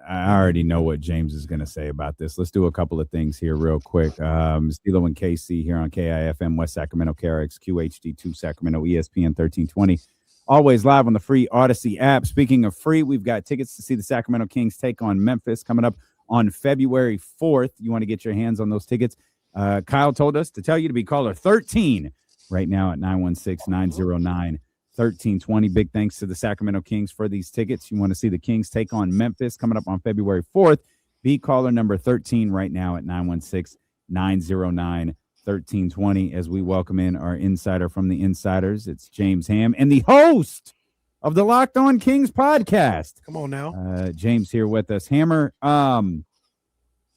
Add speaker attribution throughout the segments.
Speaker 1: I already know what James is going to say about this. Let's do a couple of things here real quick. Stilo and KC here on KIFM West Sacramento, KRX QHD2 Sacramento, ESPN 1320. Always live on the free Odyssey app. Speaking of free, we've got tickets to see the Sacramento Kings take on Memphis coming up on February 4th. You want to get your hands on those tickets. Kyle told us to tell you to be caller 13 right now at 916-909-1320. Big thanks to the Sacramento Kings for these tickets. You want to see the Kings take on Memphis coming up on February 4th. Be caller number 13 right now at 916-909-1320 as we welcome in our insider from the Insiders. It's James Ham and the host of the Locked On Kings podcast.
Speaker 2: Come on now.
Speaker 1: James here with us. Hammer,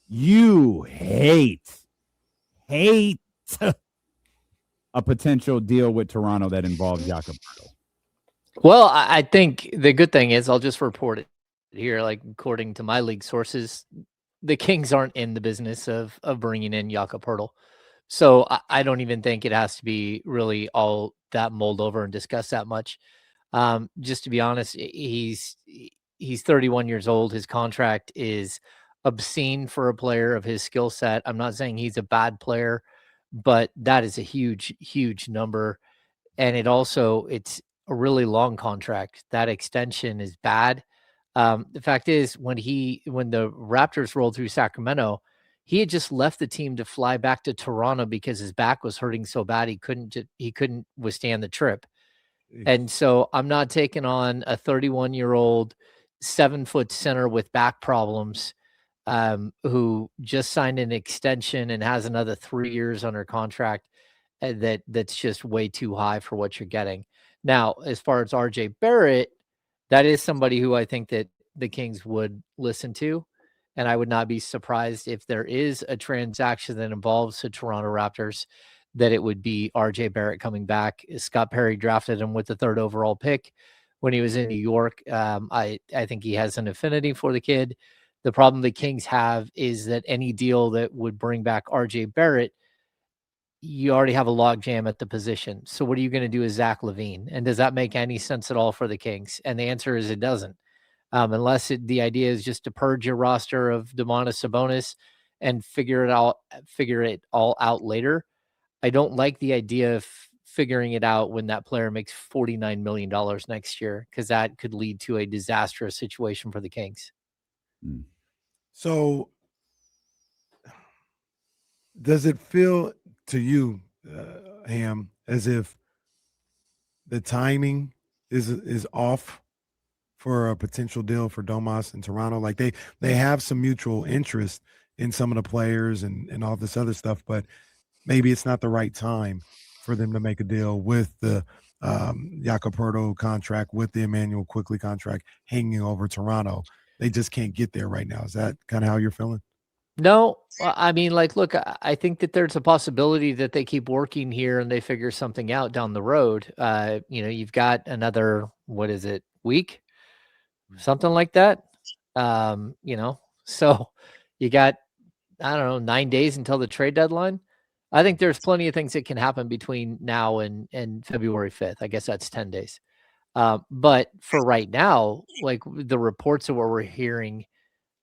Speaker 1: you hate a potential deal with Toronto that involves Jakob Poeltl.
Speaker 3: Well, I think the good thing is I'll just report it here. Like, according to my league sources, the Kings aren't in the business of bringing in Jakob Poeltl. So I don't even think it has to be really all that mulled over and discussed that much. Just to be honest, he's 31 years old. His contract is obscene for a player of his skill set. I'm not saying he's a bad player, but that is a huge, huge number. And it's a really long contract. That extension is bad. The fact is, when the Raptors rolled through Sacramento, he had just left the team to fly back to Toronto because his back was hurting so bad he couldn't withstand the trip. And so I'm not taking on a 31-year-old 7-foot center with back problems who just signed an extension and has another 3 years under contract. That's just way too high for what you're getting. Now, as far as RJ Barrett, that is somebody who I think that the Kings would listen to. And I would not be surprised if there is a transaction that involves the Toronto Raptors, that it would be RJ Barrett coming back. Scott Perry drafted him with the 3rd overall pick when he was in New York. I think he has an affinity for the kid. The problem the Kings have is that any deal that would bring back RJ Barrett, you already have a logjam at the position. So what are you going to do with Zach LaVine? And does that make any sense at all for the Kings? And the answer is it doesn't. Unless the idea is just to purge your roster of Domantas Sabonis and figure it all out later. I don't like the idea of figuring it out when that player makes $49 million next year, because that could lead to a disastrous situation for the Kings.
Speaker 2: So does it feel to you, Ham, as if the timing is off for a potential deal for Domas in Toronto? Like they have some mutual interest in some of the players and all this other stuff, but maybe it's not the right time for them to make a deal with the Jakob Poeltl contract, with the Emmanuel Quickley contract hanging over Toronto. They just can't get there right now. Is that kind of how you're feeling?
Speaker 3: No, I mean, like, look, I think that there's a possibility that they keep working here and they figure something out down the road. You've got another, week? Something like that. So you got, 9 days until the trade deadline. I think there's plenty of things that can happen between now and February 5th. I guess that's 10 days. But for right now, like, the reports of what we're hearing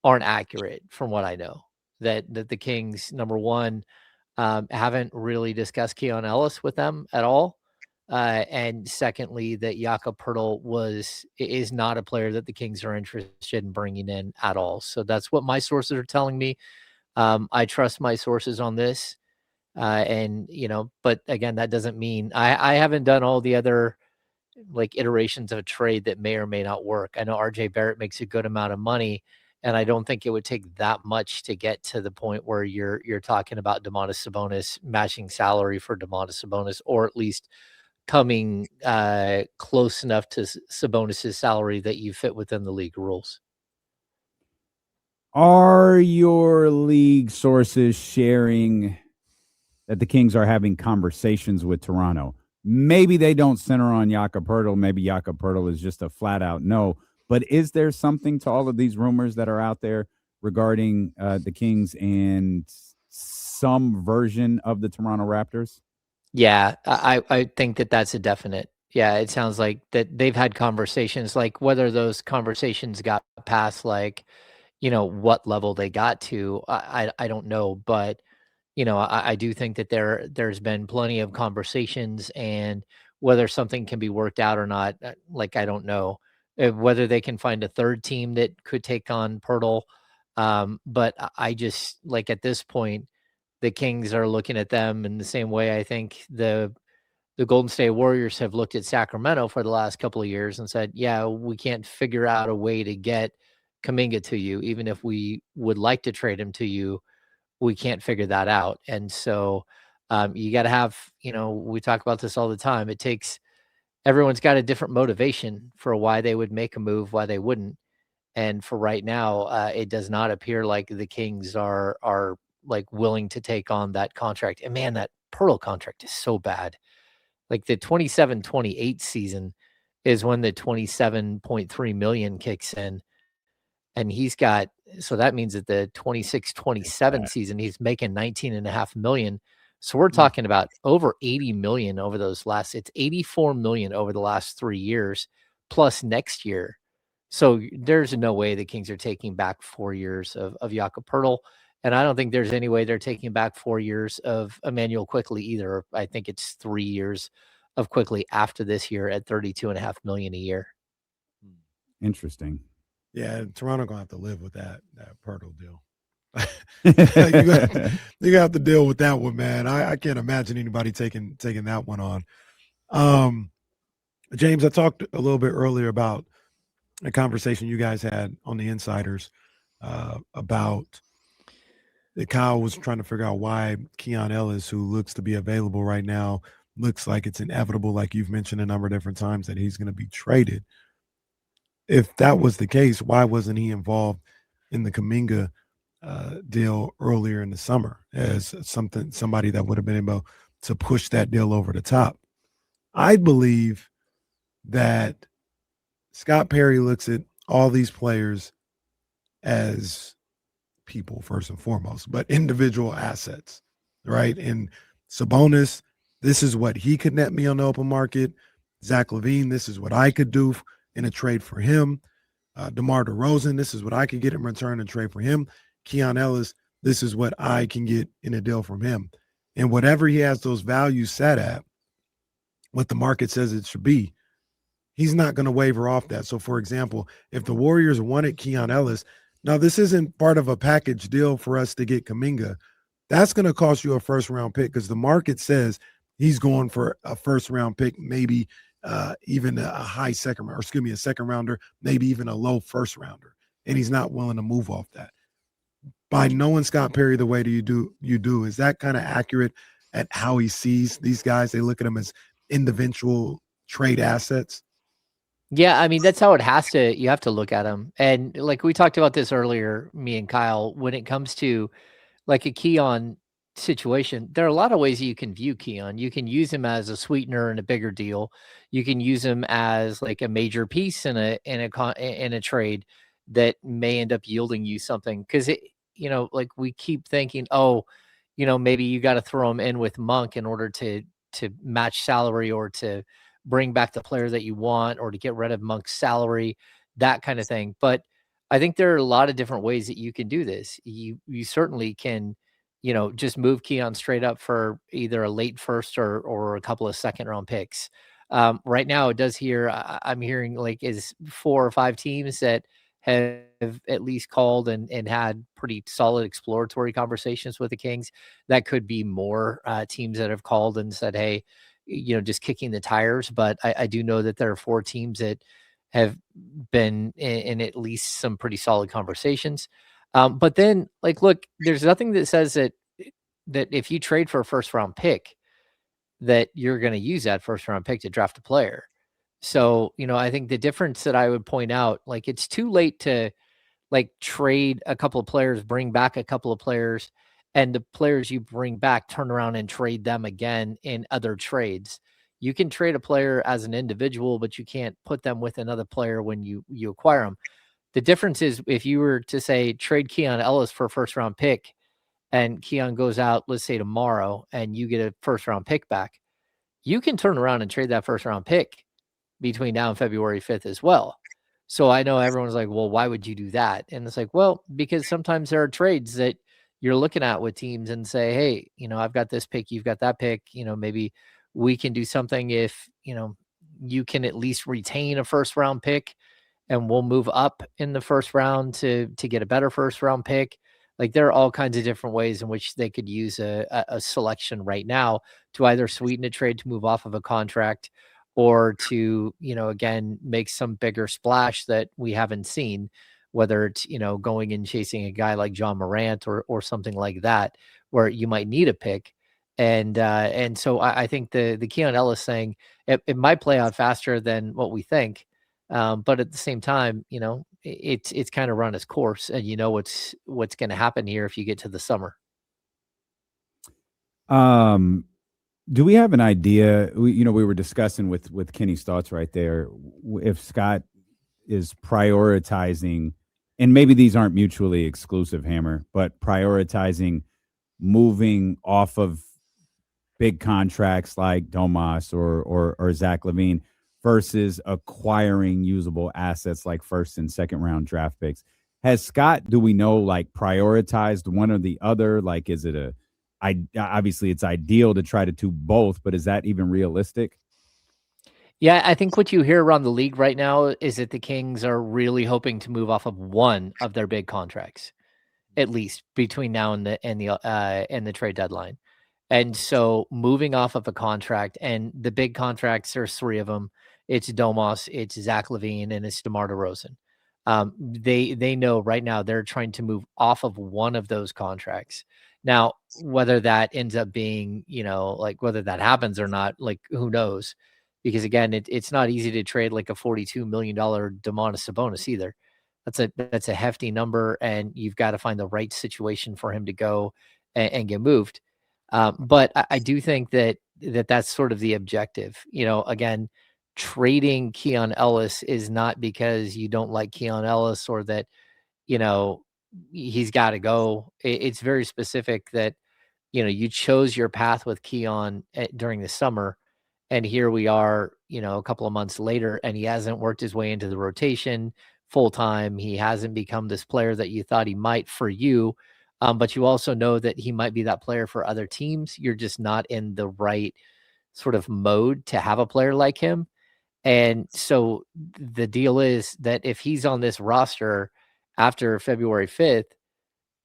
Speaker 3: aren't accurate from what I know. That the Kings, number one, haven't really discussed Keon Ellis with them at all. And secondly, that Jakob Poeltl is not a player that the Kings are interested in bringing in at all. So that's what my sources are telling me. I trust my sources on this. But again, that doesn't mean I haven't done all the other iterations of a trade that may or may not work. I know RJ Barrett makes a good amount of money, and I don't think it would take that much to get to the point where you're talking about Domantas Sabonis, matching salary for Domantas Sabonis, or at least coming close enough to Sabonis's salary that you fit within the league rules.
Speaker 1: Are your league sources sharing that the Kings are having conversations with Toronto? Maybe they don't center on Jakob Poeltl. Maybe Jakob Poeltl is just a flat out no. But is there something to all of these rumors that are out there regarding the Kings and some version of the Toronto Raptors?
Speaker 3: Yeah, I think that that's a definite. Yeah, it sounds like that they've had conversations, like whether those conversations got past like, what level they got to, I don't know, but I do think that there's been plenty of conversations, and whether something can be worked out or not, like I don't know. Whether they can find a third team that could take on Pirtle. But I just like at this point, the Kings are looking at them in the same way I think the Golden State Warriors have looked at Sacramento for the last couple of years and said, yeah, we can't figure out a way to get Kuminga to you, even if we would like to trade him to you, we can't figure that out. And so you got to have, we talk about this all the time. It takes everyone's got a different motivation for why they would make a move, why they wouldn't. And for right now, it does not appear like the Kings are like willing to take on that contract. And man, that Pearl contract is so bad. Like the 27-28 season is when the 27.3 million kicks in. And he's got, so that means that the 26-27 season, he's making 19.5 million. So we're talking about over 80 million over it's 84 million over the last 3 years, plus next year. So there's no way the Kings are taking back 4 years of Jakob Poeltl. And I don't think there's any way they're taking back 4 years of Emmanuel Quickly either. I think it's 3 years of Quickly after this year at 32.5 million a year.
Speaker 1: Interesting.
Speaker 2: Yeah, Toronto gonna have to live with that Pirtle deal. you have to deal with that one, man. I can't imagine anybody taking that one on. James, I talked a little bit earlier about a conversation you guys had on the Insiders about that Kyle was trying to figure out why Keon Ellis, who looks to be available right now, looks like it's inevitable, like you've mentioned a number of different times, that he's going to be traded. If that was the case, why wasn't he involved in the Kuminga deal earlier in the summer as somebody that would have been able to push that deal over the top? I believe that Scott Perry looks at all these players as people first and foremost, but individual assets, right? And Sabonis, this is what he could net me on the open market. Zach LaVine, this is what I could do in a trade for him. DeMar DeRozan, this is what I could get in return and trade for him. Keon Ellis, this is what I can get in a deal from him. And whatever he has those values set at, what the market says it should be, he's not going to waver off that. So, for example, if the Warriors wanted Keon Ellis, now this isn't part of a package deal for us to get Kuminga. That's going to cost you a first-round pick because the market says he's going for a first-round pick, maybe even a high second round, or excuse me, a second rounder, maybe even a low first rounder. And he's not willing to move off that. By knowing Scott Perry the way you do, is that kind of accurate at how he sees these guys? They look at them as individual trade assets.
Speaker 3: Yeah, I mean, that's how you have to look at them. And like we talked about this earlier, me and Kyle, when it comes to like a Keon situation, there are a lot of ways you can view Keon. You can use him as a sweetener in a bigger deal. You can use him as like a major piece in a trade that may end up yielding you something. Because like we keep thinking, maybe you got to throw him in with Monk in order to match salary or to bring back the player that you want or to get rid of Monk's salary, that kind of thing. But I think there are a lot of different ways that you can do this. You certainly can, just move Keon straight up for either a late first or a couple of second round picks. Right now, it does here. I'm hearing like is 4 or 5 teams that have at least called and had pretty solid exploratory conversations with the Kings. That could be more teams that have called and said, hey, just kicking the tires. But I do know that there are 4 teams that have been in at least some pretty solid conversations. But then, like, look, there's nothing that says that if you trade for a first round pick, that you're going to use that first round pick to draft a player. So, I think the difference that I would point out, like, it's too late to like trade a couple of players, bring back a couple of players, and the players you bring back, turn around and trade them again in other trades. You can trade a player as an individual, but you can't put them with another player when you acquire them. The difference is if you were to say trade Keon Ellis for a first round pick and Keon goes out, let's say tomorrow, and you get a first round pick back, you can turn around and trade that first round pick between now and February 5th as well. So I know everyone's like, well, why would you do that? And it's like, well, because sometimes there are trades that you're looking at with teams and say, hey, I've got this pick, you've got that pick, maybe we can do something if, you can at least retain a first round pick and we'll move up in the first round to get a better first round pick. Like there are all kinds of different ways in which they could use a selection right now to either sweeten a trade to move off of a contract or to, again, make some bigger splash that we haven't seen, whether it's, going and chasing a guy like John Morant or something like that, where you might need a pick. And so I think the Keon Ellis thing, it might play out faster than what we think. But at the same time, it's kind of run its course, and what's going to happen here if you get to the summer.
Speaker 1: Do we have an idea? We were discussing with Kenny's thoughts right there. If Scott is prioritizing, and maybe these aren't mutually exclusive, Hammer, but prioritizing moving off of big contracts like Domas or Zach LaVine versus acquiring usable assets like first and second round draft picks. Has Scott, do we know, like prioritized one or the other? Like, is it obviously it's ideal to try to do both, but is that even realistic?
Speaker 3: Yeah, I think what you hear around the league right now is that the Kings are really hoping to move off of one of their big contracts, at least between now and the trade deadline. And so moving off of a contract, and the big contracts, there's three of them. It's Domas, it's Zach LaVine, and it's DeMar DeRozan. They know right now they're trying to move off of one of those contracts. Now, whether that ends up being, like whether that happens or not, like who knows? Because again, it's not easy to trade like a $42 million Domantas Sabonis either. That's a hefty number, and you've got to find the right situation for him to go and get moved. But I do think that's sort of the objective. Again, trading Keon Ellis is not because you don't like Keon Ellis or that, he's got to go. It's very specific that, you chose your path with Keon during the summer. And here we are, a couple of months later, and he hasn't worked his way into the rotation full time. He hasn't become this player that you thought he might for you. But you also know that he might be that player for other teams. You're just not in the right sort of mode to have a player like him. And so the deal is that if he's on this roster after February 5th,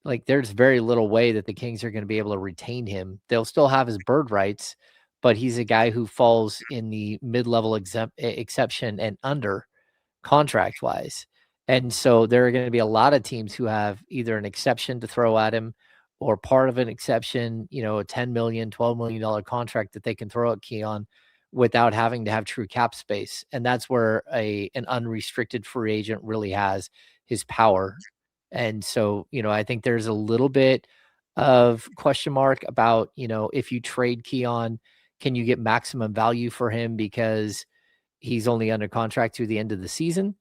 Speaker 3: like there's very little way that the Kings are going to be able to retain him. They'll still have his bird rights, but he's a guy who falls in the mid-level exception and under contract wise. And so there are going to be a lot of teams who have either an exception to throw at him or part of an exception, a $10 million, $12 million contract that they can throw at Keon without having to have true cap space. And that's where an unrestricted free agent really has his power. And so, I think there's a little bit of question mark about, if you trade Keon, can you get maximum value for him because he's only under contract through the end of the season?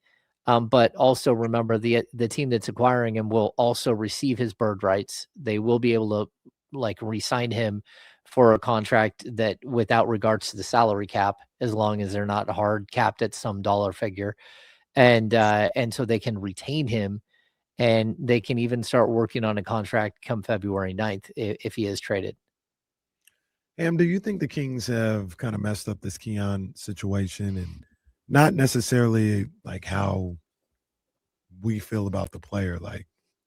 Speaker 3: But also remember the team that's acquiring him will also receive his bird rights. They will be able to like re-sign him for a contract that without regards to the salary cap, as long as they're not hard capped at some dollar figure. And so they can retain him, and they can even start working on a contract come February 9th if he is traded.
Speaker 2: Do you think the Kings have kind of messed up this Keon situation, and not necessarily like how we feel about the player? Like,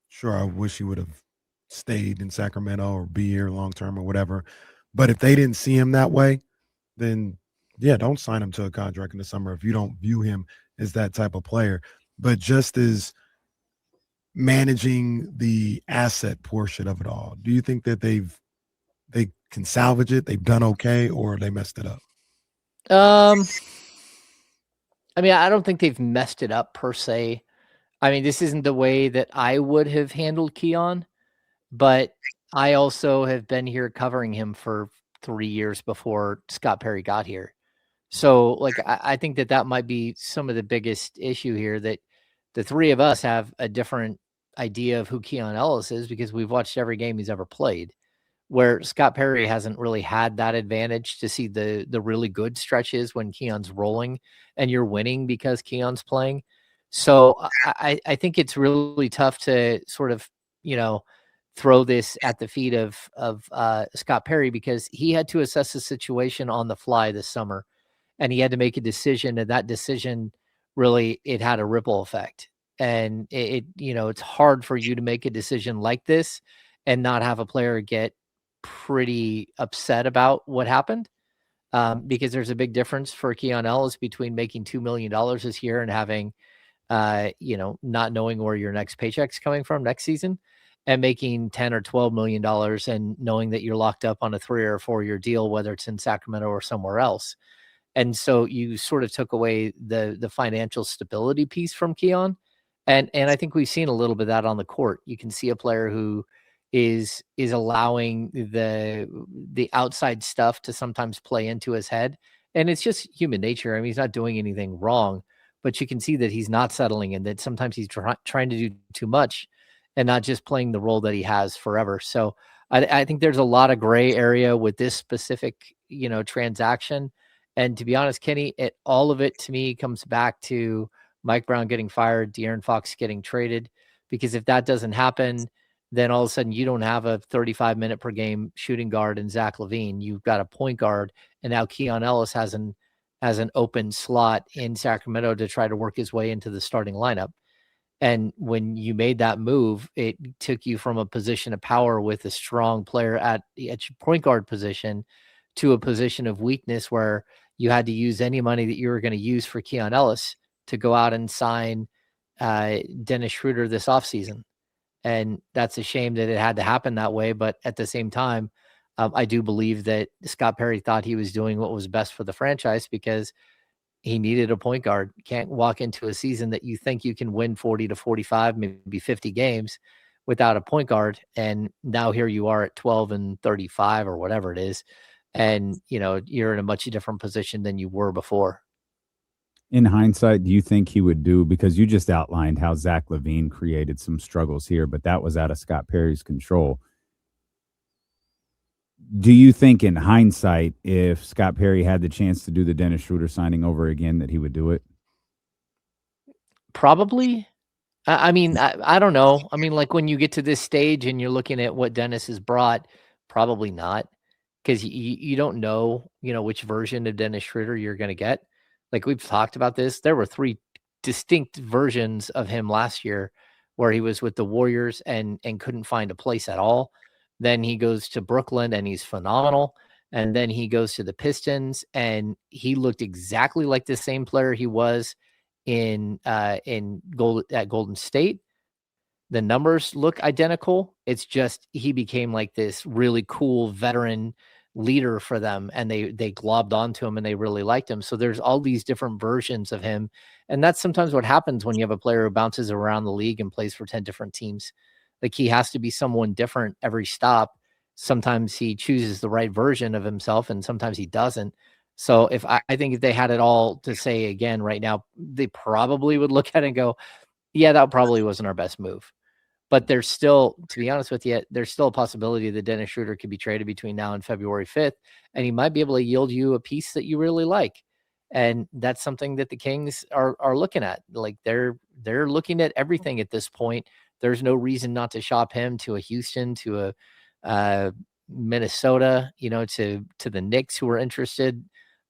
Speaker 2: sure, I wish he would have stayed in Sacramento or be here long term or whatever. But if they didn't see him that way, then yeah, don't sign him to a contract in the summer if you don't view him as that type of player. But just as managing the asset portion of it all, do you think that they can salvage it, they've done okay, or they messed it up?
Speaker 3: I mean, I don't think they've messed it up per se. I mean, this isn't the way that I would have handled Keon, but I also have been here covering him for 3 years before Scott Perry got here. So, like, I think that might be some of the biggest issue here, that the three of us have a different idea of who Keon Ellis is because we've watched every game he's ever played. where Scott Perry hasn't really had that advantage to see the really good stretches when Keon's rolling and you're winning because Keon's playing. So I think it's really tough to sort of, throw this at the feet of Scott Perry, because he had to assess the situation on the fly this summer, and he had to make a decision, and that decision really, it had a ripple effect. And it's hard for you to make a decision like this and not have a player get pretty upset about what happened. Because there's a big difference for Keon Ellis between making $2 million this year and having, not knowing where your next paycheck's coming from next season, and making $10 or $12 million and knowing that you're locked up on a 3 or 4 year deal, whether it's in Sacramento or somewhere else. And so you sort of took away the financial stability piece from Keon. And I think we've seen a little bit of that on the court. You can see a player who is allowing the outside stuff to sometimes play into his head. And it's just human nature. I mean, he's not doing anything wrong, but you can see that he's not settling, and that sometimes he's trying to do too much and not just playing the role that he has forever. So I think there's a lot of gray area with this specific, transaction. And to be honest, Kenny, all of it to me comes back to Mike Brown getting fired, De'Aaron Fox getting traded. Because if that doesn't happen, then all of a sudden you don't have a 35-minute per game shooting guard in Zach LaVine. You've got a point guard, and now Keon Ellis has an open slot in Sacramento to try to work his way into the starting lineup. And when you made that move, it took you from a position of power with a strong player at your point guard position to a position of weakness where you had to use any money that you were going to use for Keon Ellis to go out and sign Dennis Schröder this offseason. And that's a shame that it had to happen that way. But at the same time, I do believe that Scott Perry thought he was doing what was best for the franchise, because he needed a point guard. You can't walk into a season that you think you can win 40 to 45, maybe 50 games without a point guard. And now here you are at 12 and 35 or whatever it is. And, you're in a much different position than you were before.
Speaker 1: In hindsight, do you think he would do, because you just outlined how Zach LaVine created some struggles here, but that was out of Scott Perry's control. Do you think in hindsight, if Scott Perry had the chance to do the Dennis Schröder signing over again, that he would do it?
Speaker 3: Probably. I mean, I don't know. I mean, like when you get to this stage and you're looking at what Dennis has brought, probably not, because you don't know, which version of Dennis Schröder you're going to get. Like we've talked about this. There were 3 distinct versions of him last year where he was with the Warriors and couldn't find a place at all. Then he goes to Brooklyn and he's phenomenal. And then he goes to the Pistons and he looked exactly like the same player he was at Golden State. The numbers look identical. It's just he became like this really cool veteran leader for them, and they globbed onto him and they really liked him. So there's all these different versions of him. And that's sometimes what happens when you have a player who bounces around the league and plays for 10 different teams. Like he has to be someone different every stop. Sometimes he chooses the right version of himself and sometimes he doesn't. So I think if they had it all to say again right now, they probably would look at it and go, yeah, that probably wasn't our best move. But there's still, to be honest with you, there's still a possibility that Dennis Schröder could be traded between now and February 5th, and he might be able to yield you a piece that you really like. And that's something that the Kings are looking at. Like they're looking at everything at this point. There's no reason not to shop him to a Houston, to a Minnesota, to the Knicks who are interested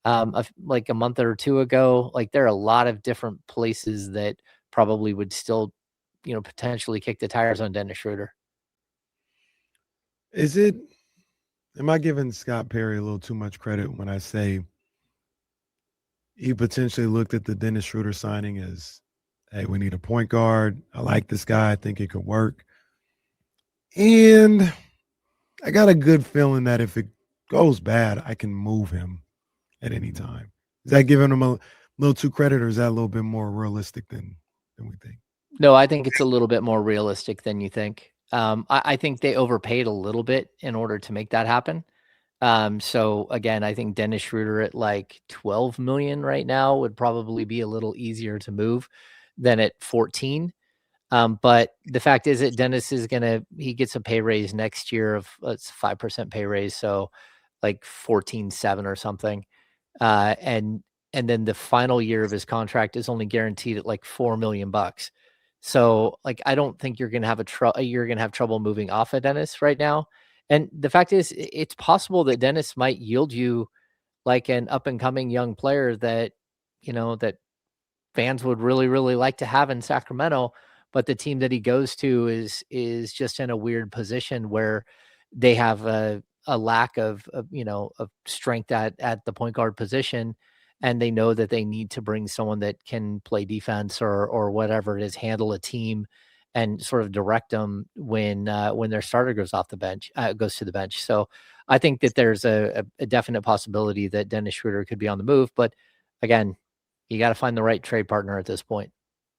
Speaker 3: like a month or 2 ago. Like there are a lot of different places that probably would still potentially kick the tires on Dennis Schröder.
Speaker 2: Am I giving Scott Perry a little too much credit when I say he potentially looked at the Dennis Schröder signing as, hey, we need a point guard. I like this guy. I think it could work. And I got a good feeling that if it goes bad, I can move him at any time. Is that giving him a little too credit, or is that a little bit more realistic than we think?
Speaker 3: No, I think it's a little bit more realistic than you think. I think they overpaid a little bit in order to make that happen. So again, I think Dennis Schröder at like 12 million right now would probably be a little easier to move than at 14. But the fact is that Dennis is he gets a pay raise next year of it's 5% pay raise, so like 14.7 or something. And then the final year of his contract is only guaranteed at like $4 million. So like I don't think you're gonna have trouble moving off of Dennis right now. And the fact is, it's possible that Dennis might yield you like an up and coming young player that that fans would really, really like to have in Sacramento, but the team that he goes to is just in a weird position where they have a lack of strength at the point guard position, and they know that they need to bring someone that can play defense or whatever it is, handle a team, and sort of direct them when their starter goes off the bench, goes to the bench. So I think that there's a definite possibility that Dennis Schröder could be on the move, but again, you got to find the right trade partner at this point.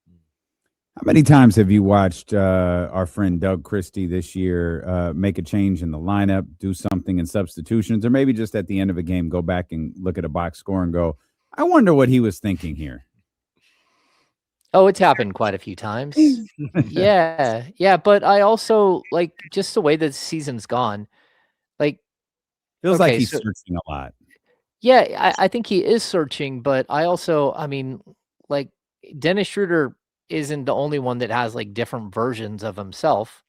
Speaker 1: How many times have you watched our friend Doug Christie this year make a change in the lineup, do something in substitutions, or maybe just at the end of a game go back and look at a box score and go, I wonder what he was thinking here?
Speaker 3: Oh, it's happened quite a few times. Yeah. But I also like just the way that the season's gone. Like,
Speaker 1: feels like he's searching a lot.
Speaker 3: Yeah, I think he is searching, but like Dennis Schröder isn't the only one that has like different versions of himself,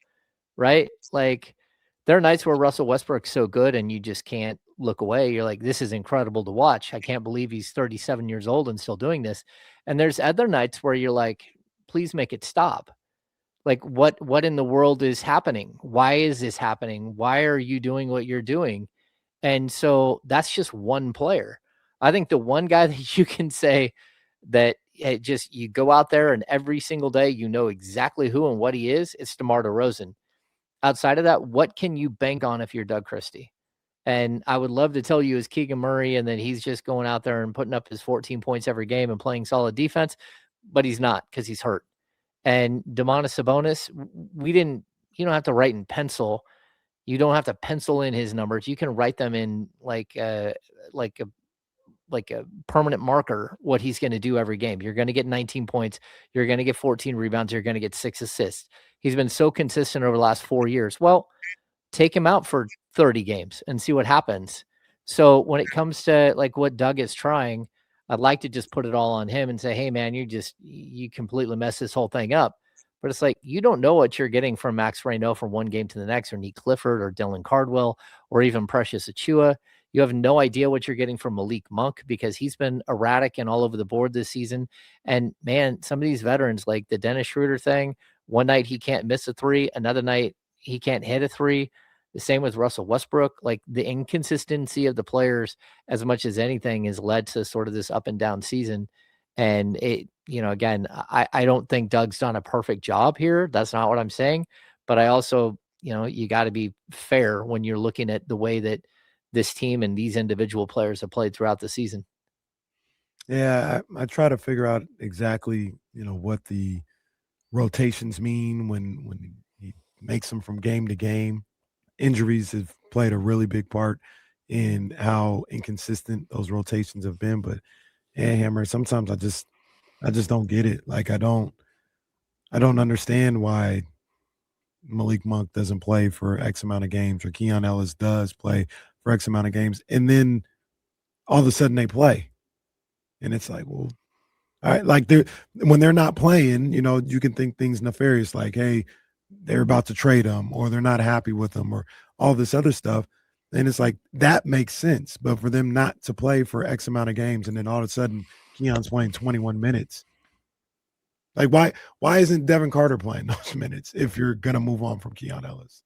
Speaker 3: right? Like there are nights where Russell Westbrook's so good and you just can't look away. You're like, this is incredible to watch. I can't believe he's 37 years old and still doing this. And there's other nights where you're like, please make it stop. Like what in the world is happening? Why is this happening? Why are you doing what you're doing? And so that's just one player. I think the one guy that you can say that just you go out there and every single day you know exactly who and what he is, it's DeMar DeRozan. Outside of that, what can you bank on if you're Doug Christie? And I would love to tell you is Keegan Murray and then he's just going out there and putting up his 14 points every game and playing solid defense, but he's not because he's hurt. And Domantas Sabonis, you don't have to write in pencil. You don't have to pencil in his numbers. You can write them in like a permanent marker what he's going to do every game. You're going to get 19 points. You're going to get 14 rebounds. You're going to get 6 assists. He's been so consistent over the last 4 years. Well, take him out for 30 games and see what happens. So when it comes to like what Doug is trying, I'd like to just put it all on him and say, hey man, you completely messed this whole thing up. But it's like, you don't know what you're getting from Max Reynaud from one game to the next, or Nick Clifford, or Dylan Cardwell, or even Precious Achiuwa. You have no idea what you're getting from Malik Monk because he's been erratic and all over the board this season. And man, some of these veterans, like the Dennis Schröder thing, one night he can't miss a three, another night he can't hit a three. The same with Russell Westbrook. Like the inconsistency of the players, as much as anything, has led to sort of this up and down season. And it, again, I don't think Doug's done a perfect job here. That's not what I'm saying. But I also, you got to be fair when you're looking at the way that this team and these individual players have played throughout the season.
Speaker 2: Yeah, I try to figure out exactly, what the rotations mean when he makes them from game to game. Injuries have played a really big part in how inconsistent those rotations have been. But yeah, Hammer, sometimes I just don't get it. Like I don't understand why Malik Monk doesn't play for X amount of games, or Keon Ellis does play for X amount of games, and then all of a sudden they play. And it's like, well, all right, like when they're not playing, you can think things nefarious like, hey, they're about to trade them, or they're not happy with them, or all this other stuff. And it's like, that makes sense. But for them not to play for X amount of games, and then all of a sudden Keon's playing 21 minutes. Like, why isn't Devin Carter playing those minutes if you're going to move on from Keon Ellis?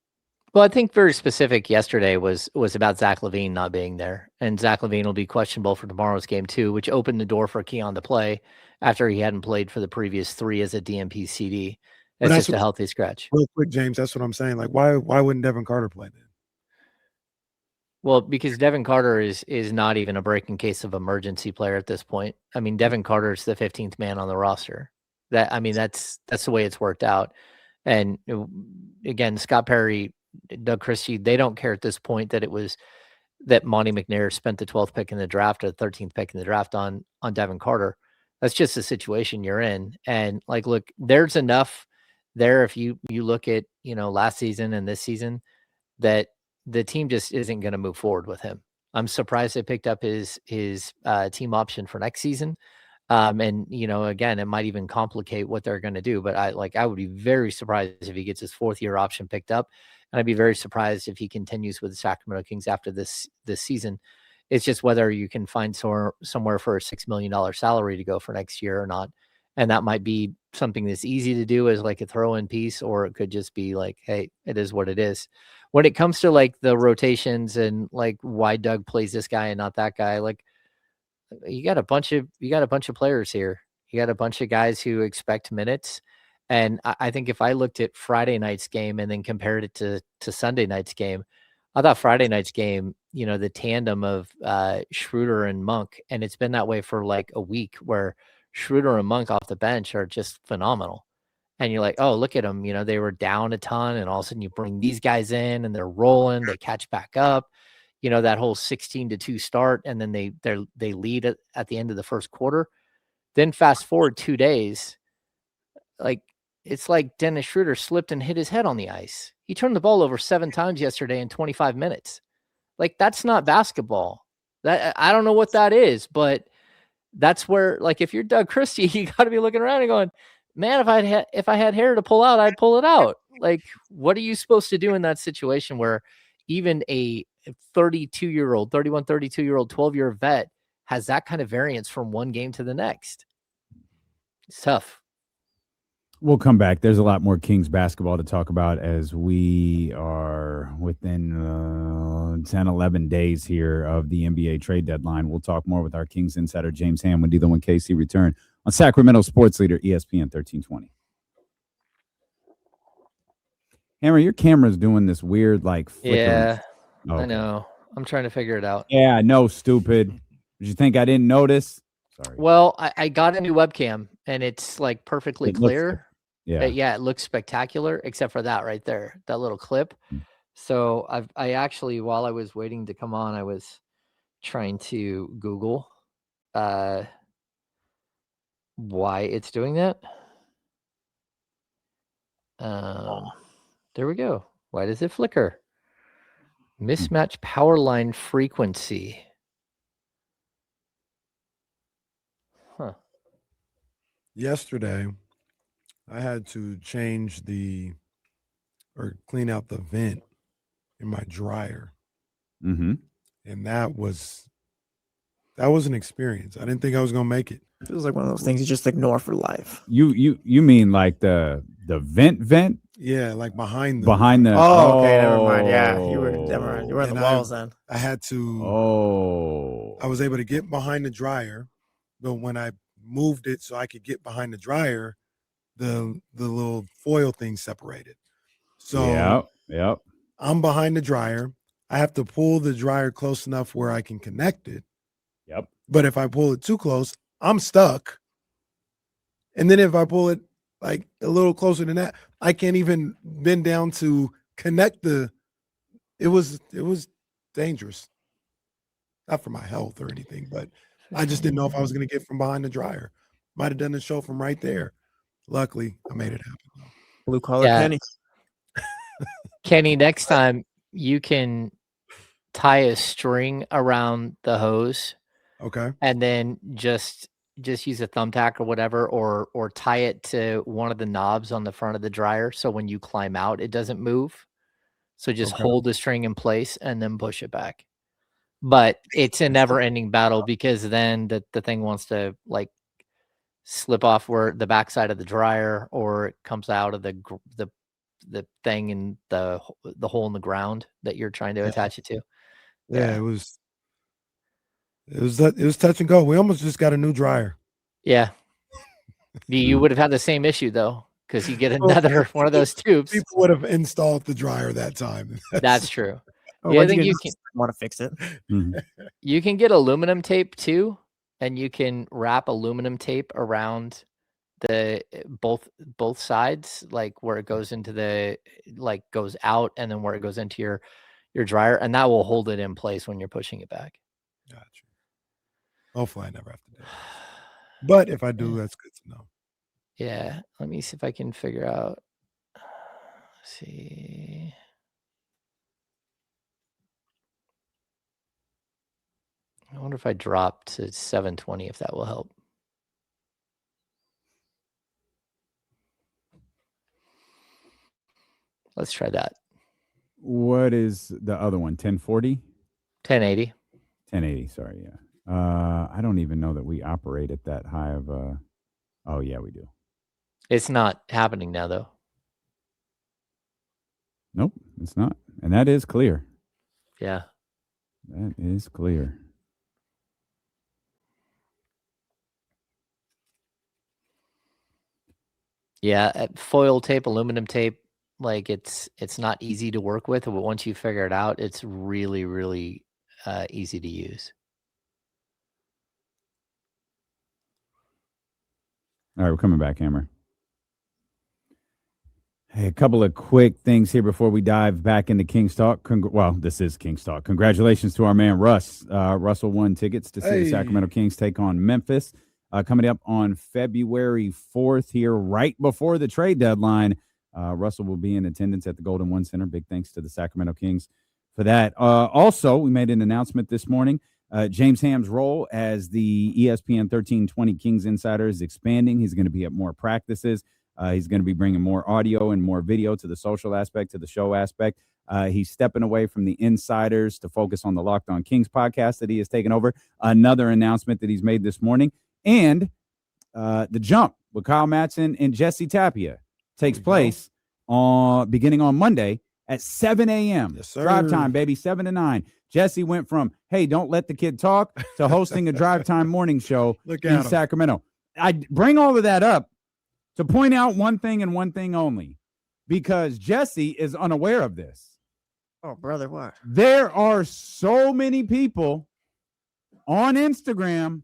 Speaker 3: Well, I think very specific yesterday was about Zach LaVine not being there. And Zach LaVine will be questionable for tomorrow's game too, which opened the door for Keon to play after he hadn't played for the previous 3 as a DNP CD. That's just a healthy scratch.
Speaker 2: Real quick, James, that's what I'm saying. Like, why wouldn't Devin Carter play then?
Speaker 3: Well, because Devin Carter is not even a breaking case of emergency player at this point. I mean, Devin Carter is the 15th man on the roster. That's the way it's worked out. And again, Scott Perry, Doug Christie, they don't care at this point that it was that Monty McNair spent the 12th pick in the draft or the 13th pick in the draft on Devin Carter. That's just the situation you're in. And like, look, there's enough if you look at, last season and this season, that the team just isn't going to move forward with him. I'm surprised they picked up his team option for next season. And again, it might even complicate what they're going to do. But I would be very surprised if he gets his 4th-year option picked up, and I'd be very surprised if he continues with the Sacramento Kings after this season. It's just whether you can find somewhere for a $6 million salary to go for next year or not, and that might be something that's easy to do as like a throw-in piece, or it could just be like, hey, it is what it is. When it comes to like the rotations and like why Doug plays this guy and not that guy, like you got a bunch of players here. You got a bunch of guys who expect minutes. And I think if I looked at Friday night's game and then compared it to Sunday night's game, I thought Friday night's game, the tandem of Schröder and Monk, and it's been that way for like a week, where Schröder and Monk off the bench are just phenomenal. And you're like, oh, look at them. They were down a ton, and all of a sudden you bring these guys in and they're rolling, they catch back up. That whole 16-2 start, and then they lead at the end of the first quarter. Then fast forward 2 days, like it's like Dennis Schröder slipped and hit his head on the ice. He turned the ball over 7 times yesterday in 25 minutes. Like, that's not basketball. That, I don't know what that is, but that's where, like, if you're Doug Christie, you got to be looking around and going, man, if I had hair to pull out, I'd pull it out. Like, what are you supposed to do in that situation where even a 32-year-old, 32-year-old, 12-year vet has that kind of variance from one game to the next? It's tough.
Speaker 1: We'll come back. There's a lot more Kings basketball to talk about as we are within 10, 11 days here of the NBA trade deadline. We'll talk more with our Kings insider, James Ham, when D1 KC return on Sacramento Sports Leader, ESPN 1320. Hammer, your camera's doing this weird, like, flickering.
Speaker 3: Yeah, okay. I know. I'm trying to figure it out.
Speaker 1: Yeah, no, stupid. Did you think I didn't notice? Sorry.
Speaker 3: Well, I got a new webcam, and it's, like, perfectly clear.
Speaker 1: Yeah,
Speaker 3: it looks spectacular, except for that right there, that little clip. So I actually, while I was waiting to come on, I was trying to Google why it's doing that. There we go. Why does it flicker? Mismatch power line frequency. Huh.
Speaker 2: Yesterday, I had to change clean out the vent in my dryer.
Speaker 1: Mm-hmm.
Speaker 2: And that was an experience. I didn't think I was going to make it.
Speaker 4: It feels like one of those things you just ignore for life.
Speaker 1: You mean like the vent?
Speaker 2: Yeah, like behind the.
Speaker 4: Oh, okay, never mind. Yeah, you were in the walls then.
Speaker 2: I had to.
Speaker 1: Oh.
Speaker 2: I was able to get behind the dryer, but when I moved it so I could get behind the dryer, the little foil thing separated. So
Speaker 1: yep.
Speaker 2: I'm behind the dryer. I have to pull the dryer close enough where I can connect it.
Speaker 1: Yep.
Speaker 2: But if I pull it too close, I'm stuck. And then if I pull it like a little closer than that, I can't even bend down to connect it was dangerous. Not for my health or anything, but I just didn't know if I was going to get from behind the dryer. Might have done the show from right there. Luckily, I made it happen.
Speaker 4: Blue collar Kenny.
Speaker 3: Kenny, next time you can tie a string around the hose.
Speaker 2: Okay.
Speaker 3: And then just use a thumbtack or whatever, or tie it to one of the knobs on the front of the dryer, so when you climb out, it doesn't move. So just hold the string in place and then push it back. But it's a never-ending battle, because then the thing wants to like slip off where the backside of the dryer, or it comes out of the thing in the hole in the ground that you're trying to attach it to.
Speaker 2: Yeah, it was touch and go. We almost just got a new dryer.
Speaker 3: Yeah. You would have had the same issue though, because you get another one of those tubes.
Speaker 2: People would have installed the dryer that time.
Speaker 3: That's true.
Speaker 4: Yeah, I think you can want to fix it.
Speaker 3: You can get aluminum tape too, and you can wrap aluminum tape around the both sides, like where it goes into goes out, and then where it goes into your dryer, and that will hold it in place when you're pushing it back.
Speaker 2: Gotcha. Hopefully I never have to do it. But if I do, that's good to know.
Speaker 3: Yeah. Let me see if I can figure out. Let's see. I wonder if I drop to 720 if that will help. Let's try that.
Speaker 1: What is the other one? 1040?
Speaker 3: 1080.
Speaker 1: 1080, sorry, yeah. I don't even know that we operate at that high of a... Oh, yeah, we do.
Speaker 3: It's not happening now, though.
Speaker 1: Nope, it's not. And that is clear.
Speaker 3: Yeah.
Speaker 1: That is clear.
Speaker 3: Yeah, foil tape, aluminum tape, like it's not easy to work with, but once you figure it out, it's really, really easy to use.
Speaker 1: All right, we're coming back, Hammer. Hey, a couple of quick things here before we dive back into King's Talk. Well, this is King's Talk. Congratulations to our man, Russ. Russell won tickets to see the Sacramento Kings take on Memphis. Coming up on February 4th here, right before the trade deadline. Russell will be in attendance at the Golden One Center. Big thanks to the Sacramento Kings for that. Also, we made an announcement this morning. James Ham's role as the ESPN 1320 Kings Insider is expanding. He's going to be at more practices. He's going to be bringing more audio and more video to the social aspect, to the show aspect. He's stepping away from the insiders to focus on the Locked On Kings podcast that he has taken over. Another announcement that he's made this morning. And the jump with Kyle Matson and Jesse Tapia takes place beginning on Monday at 7 a.m.
Speaker 2: Yes, sir.
Speaker 1: Drive time, baby, 7 to 9. Jesse went from, hey, don't let the kid talk, to hosting a drive time morning show in Sacramento. I bring all of that up to point out one thing and one thing only, because Jesse is unaware of this.
Speaker 4: Oh, brother, what?
Speaker 1: There are so many people on Instagram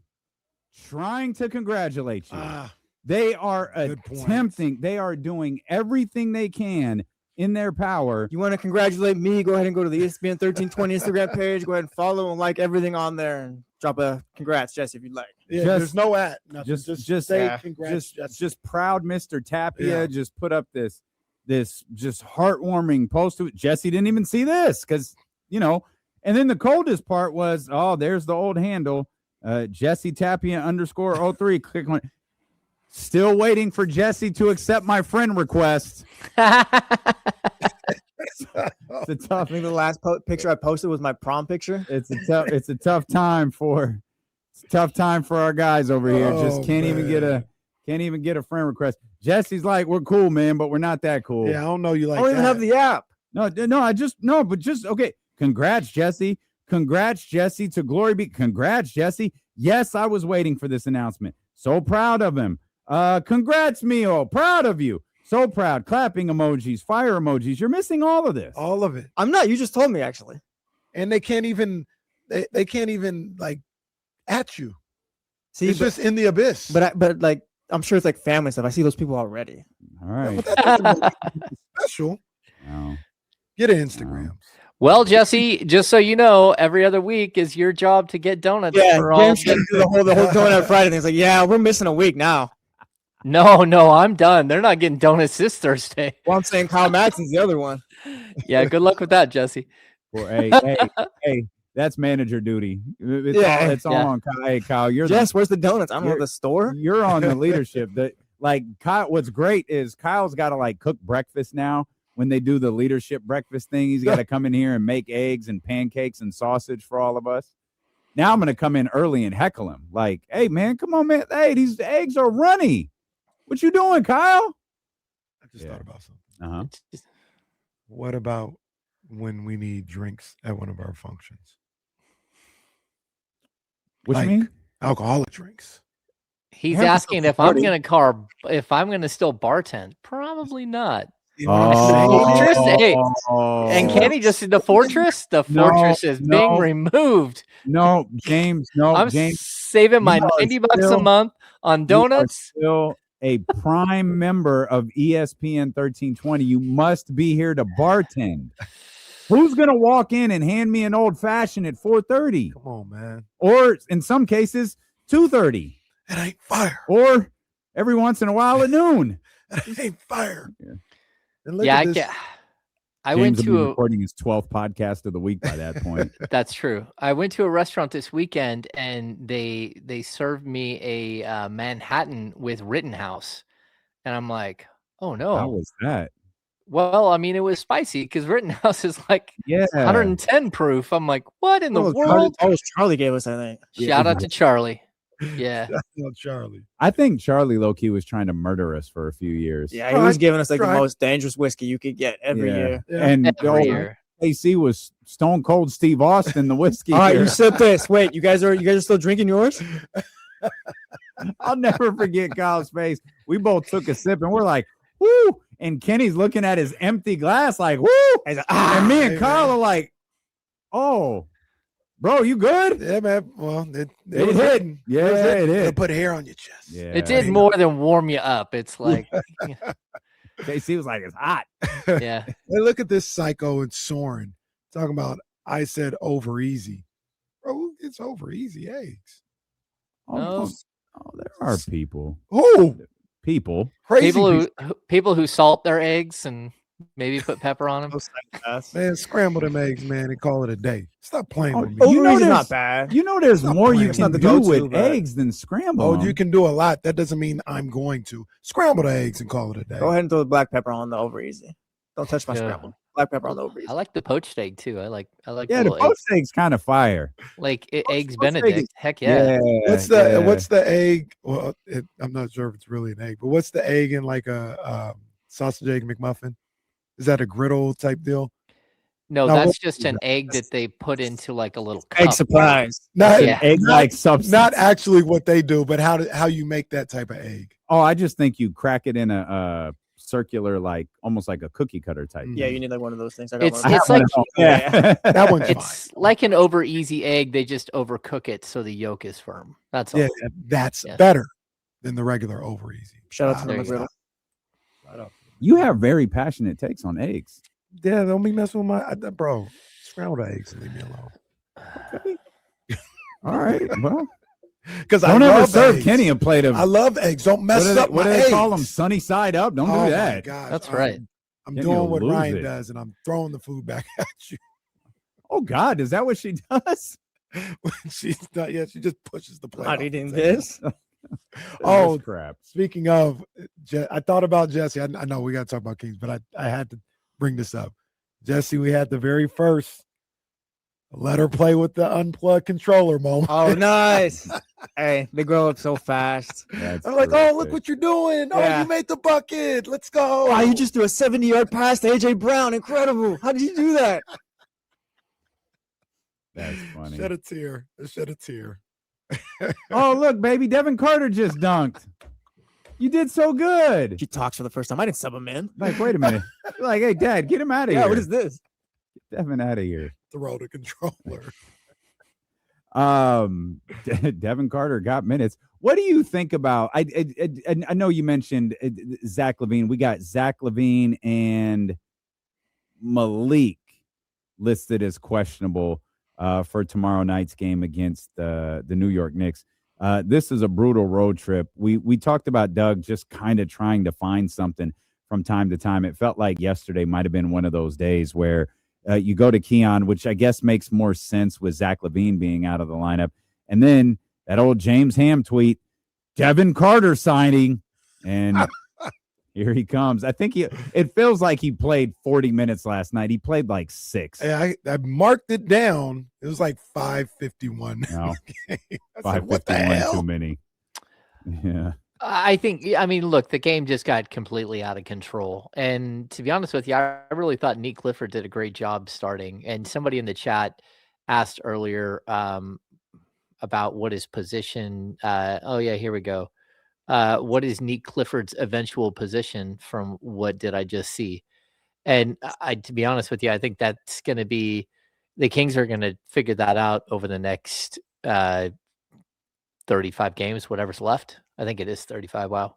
Speaker 1: trying to congratulate you. They are attempting, they are doing everything they can in their power.
Speaker 4: You want to congratulate me? Go ahead and go to the ESPN 1320 Instagram page. Go ahead and follow and like everything on there and drop a congrats, Jesse, if you'd like.
Speaker 2: Yeah, there's no at.
Speaker 1: Just
Speaker 2: say congrats.
Speaker 1: Just proud Mr. Tapia just put up this just heartwarming post to it. Jesse didn't even see this because, and then the coldest part was, there's the old handle, Jesse Tapia _03. Click on it. Still waiting for Jesse to accept my friend request.
Speaker 4: It's a tough. I think the last picture I posted was my prom picture.
Speaker 1: It's a tough time for our guys over here. Just can't even get a friend request. Jesse's like, we're cool, man, but we're not that cool.
Speaker 2: Yeah, I don't know you like.
Speaker 4: I don't even have the app.
Speaker 1: Okay. Congrats, Jesse. Congrats, Jesse. To glory be. Congrats, Jesse. Yes, I was waiting for this announcement. So proud of him. Congrats, Mio. Proud of you. So proud. Clapping emojis, fire emojis. You're missing all of this.
Speaker 2: All of it.
Speaker 4: I'm not. You just told me, actually.
Speaker 2: And they can't even like at you.
Speaker 4: See,
Speaker 2: it's just in the abyss.
Speaker 4: But like, I'm sure it's like family stuff. I see those people already.
Speaker 1: All right.
Speaker 2: Special.
Speaker 1: No.
Speaker 2: Get an Instagram.
Speaker 3: Well, Jesse, just so you know, every other week is your job to get donuts.
Speaker 4: Yeah,
Speaker 3: for all.
Speaker 4: do the whole donut Friday thing. It's like, yeah, we're missing a week now.
Speaker 3: No, I'm done. They're not getting donuts this Thursday.
Speaker 4: Well, I'm saying Kyle Matson's the other one.
Speaker 3: Yeah, good luck with that, Jesse.
Speaker 1: Well, hey, that's manager duty. It's all on Kyle. Hey, Kyle,
Speaker 4: where's the donuts? I don't know, the store.
Speaker 1: You're on the leadership. Kyle. What's great is Kyle's got to cook breakfast now. When they do the leadership breakfast thing, he's got to come in here and make eggs and pancakes and sausage for all of us. Now I'm going to come in early and heckle him. Like, hey, man, come on, man. Hey, these eggs are runny. What you doing, Kyle?
Speaker 2: I just thought about something.
Speaker 1: Uh-huh.
Speaker 2: What about when we need drinks at one of our functions?
Speaker 1: What you mean?
Speaker 2: Alcoholic drinks.
Speaker 3: He's asking if I'm going to still bartend. Probably not.
Speaker 1: Fortress?
Speaker 3: Hey, and Kenny just the fortress? The fortress is being removed.
Speaker 1: No, James.
Speaker 3: I'm saving my $90 a month on donuts.
Speaker 1: Still a prime member of ESPN 1320. You must be here to bartend. Who's gonna walk in and hand me an old fashioned at 4:30?
Speaker 2: Come on, man.
Speaker 1: Or in some cases, 2:30.
Speaker 2: It ain't fire.
Speaker 1: Or every once in a while at noon.
Speaker 2: It ain't fire.
Speaker 1: Yeah.
Speaker 2: And look
Speaker 3: Yeah,
Speaker 2: at this.
Speaker 3: I
Speaker 1: James
Speaker 3: went
Speaker 1: will be
Speaker 3: to a.
Speaker 1: recording his 12th podcast of the week by that point.
Speaker 3: That's true. I went to a restaurant this weekend, and they served me a Manhattan with Rittenhouse, and I'm like, oh
Speaker 1: How
Speaker 3: no.
Speaker 1: was that?
Speaker 3: Well, I mean, it was spicy because Rittenhouse is like
Speaker 1: Yeah.
Speaker 3: 110 proof. I'm like, what in the world?
Speaker 4: Charlie gave us, I think.
Speaker 3: Shout out to Charlie. Yeah.
Speaker 2: Shout out Charlie.
Speaker 1: I think Charlie low-key was trying to murder us for a few years.
Speaker 4: Yeah, he was giving us like the
Speaker 2: Right.
Speaker 4: most dangerous whiskey you could get every year.
Speaker 2: Yeah.
Speaker 1: And
Speaker 3: Every year.
Speaker 1: AC was Stone Cold Steve Austin, the whiskey.
Speaker 4: All right,
Speaker 1: here.
Speaker 4: you sip this. Wait, you guys are still drinking yours?
Speaker 1: I'll never forget Kyle's face. We both took a sip and we're like, woo. And Kenny's looking at his empty glass like, woo.
Speaker 4: He's like,
Speaker 1: And me and
Speaker 2: hey,
Speaker 1: Kyle
Speaker 2: man.
Speaker 1: are like, oh, bro, you good?
Speaker 2: Yeah, man. Well, it
Speaker 1: It
Speaker 2: was
Speaker 1: hit.
Speaker 2: hitting.
Speaker 1: Yeah,
Speaker 2: it was hitting.
Speaker 1: it did.
Speaker 2: It'll put hair on your chest.
Speaker 1: Yeah.
Speaker 3: It did more than warm you up. It's like,
Speaker 1: KC was like, it's hot.
Speaker 3: yeah.
Speaker 2: Hey, look at this psycho and Soren talking about. I said over easy, bro. It's over easy eggs.
Speaker 1: Oh, there are people. People.
Speaker 2: Crazy
Speaker 3: People who salt their eggs and maybe put pepper on them.
Speaker 2: man, scramble them eggs, man, and call it a day. Stop playing
Speaker 1: Oh,
Speaker 2: with me.
Speaker 1: you know
Speaker 4: Overeasy's
Speaker 1: there's-
Speaker 4: not bad.
Speaker 1: You know, there's
Speaker 2: Stop
Speaker 1: more
Speaker 2: playing.
Speaker 1: you
Speaker 2: It's
Speaker 1: can
Speaker 4: not the
Speaker 1: do
Speaker 4: go-to,
Speaker 1: with
Speaker 4: but-
Speaker 1: eggs than scramble.
Speaker 2: Oh,
Speaker 1: 'em.
Speaker 2: you can do a lot. That doesn't mean I'm going to scramble the eggs and call it a day.
Speaker 4: Go ahead and throw the black pepper on the over easy. Don't touch my
Speaker 3: Yeah.
Speaker 4: scramble. Black pepper on the over easy.
Speaker 3: I like the poached egg too. I like
Speaker 1: Yeah, the
Speaker 3: little
Speaker 1: poached egg's kind of fire.
Speaker 3: eggs
Speaker 1: poached egg
Speaker 3: Benedict.
Speaker 1: is-
Speaker 3: Heck yeah.
Speaker 2: What's the egg? Well, I'm not sure if it's really an egg, but what's the egg in like a sausage egg McMuffin? Is that a griddle type deal?
Speaker 3: No,
Speaker 2: Now,
Speaker 3: that's
Speaker 2: what
Speaker 3: just
Speaker 2: is
Speaker 3: an
Speaker 2: that?
Speaker 3: egg that they put into like a little
Speaker 4: Egg
Speaker 3: cup.
Speaker 4: surprise.
Speaker 2: Not,
Speaker 3: Yeah.
Speaker 1: Egg-like substance.
Speaker 2: not actually what they do, but how you make that type of egg.
Speaker 1: Oh, I just think you crack it in a circular, like almost like a cookie cutter type.
Speaker 2: Mm.
Speaker 4: Yeah, you need like one of those things. I got
Speaker 3: It's
Speaker 4: one of those.
Speaker 3: like
Speaker 1: Yeah.
Speaker 2: That one's
Speaker 3: it's like an over easy egg. They just overcook it so the yolk is firm. That's all.
Speaker 2: Yeah, that's
Speaker 3: Yeah.
Speaker 2: better than the regular over easy.
Speaker 4: Shout out to
Speaker 3: There
Speaker 4: the
Speaker 3: you go.
Speaker 4: McGriddle.
Speaker 2: Right up.
Speaker 1: You have very passionate takes on eggs.
Speaker 2: Yeah, don't be messing with my bro. Scrambled eggs and leave me alone.
Speaker 1: All right. Well,
Speaker 2: Because I
Speaker 1: don't ever
Speaker 2: love
Speaker 1: serve
Speaker 2: eggs.
Speaker 1: Kenny a plate of
Speaker 2: I love eggs. Don't mess up
Speaker 1: what
Speaker 2: my
Speaker 1: do they
Speaker 2: eggs.
Speaker 1: call them? Sunny side up. Don't
Speaker 2: Oh
Speaker 1: do
Speaker 2: my
Speaker 1: that.
Speaker 2: gosh,
Speaker 3: That's right.
Speaker 2: I'm
Speaker 1: Kenny
Speaker 2: doing
Speaker 1: will
Speaker 2: what
Speaker 1: lose
Speaker 2: Ryan
Speaker 1: it.
Speaker 2: does, and I'm throwing the food back at you.
Speaker 1: Oh God, is that what she does?
Speaker 2: When she's not yet. She just pushes the plate.
Speaker 4: Not
Speaker 2: off the
Speaker 4: eating
Speaker 2: table.
Speaker 4: this.
Speaker 2: Oh,
Speaker 1: This crap.
Speaker 2: Speaking of, I thought about Jesse. I know we got to talk about Kings, but I had to bring this up. Jesse, we had the very first let her play with the unplugged controller moment.
Speaker 4: Oh, nice. Hey, they grow up so fast.
Speaker 1: That's
Speaker 2: I'm like, oh, look
Speaker 1: terrific.
Speaker 2: what you're doing. Oh,
Speaker 4: Yeah.
Speaker 2: you made the bucket. Let's go.
Speaker 4: Wow, you just threw a 70-yard pass to AJ Brown. Incredible. How did you do that?
Speaker 1: That's funny.
Speaker 2: shed a tear. Shed a tear.
Speaker 1: Oh, look, baby, Devin Carter just dunked. You did so good.
Speaker 4: He talks for the first time. I didn't sub him in.
Speaker 1: Like, wait a minute. Like, hey, Dad, get him out of
Speaker 4: Yeah,
Speaker 1: here.
Speaker 4: what is this?
Speaker 1: Get Devin out of here.
Speaker 2: Throw the controller.
Speaker 1: Devin Carter got minutes. What do you think about? I know you mentioned Zach LaVine. We got Zach LaVine and Malik listed as questionable for tomorrow night's game against the New York Knicks. This is a brutal road trip. We talked about Doug just kind of trying to find something from time to time. It felt like yesterday might have been one of those days where you go to Keon, which I guess makes more sense with Zach LaVine being out of the lineup. And then that old James Ham tweet, Devin Carter signing. And here he comes. I think it feels like he played 40 minutes last night. He played like 6.
Speaker 2: Hey, I marked it down. It was like 5:51.
Speaker 1: No,
Speaker 2: I said, what the
Speaker 1: 5:51
Speaker 2: hell?
Speaker 1: too many. Yeah.
Speaker 3: I mean, look, the game just got completely out of control. And to be honest with you, I really thought Nick Clifford did a great job starting. And somebody in the chat asked earlier about what his position. Oh, yeah, here we go. What is Nick Clifford's eventual position from what did I just see? And to be honest with you, I think that's going to be the Kings are going to figure that out over the next 35 games, whatever's left. I think it is 35. Wow.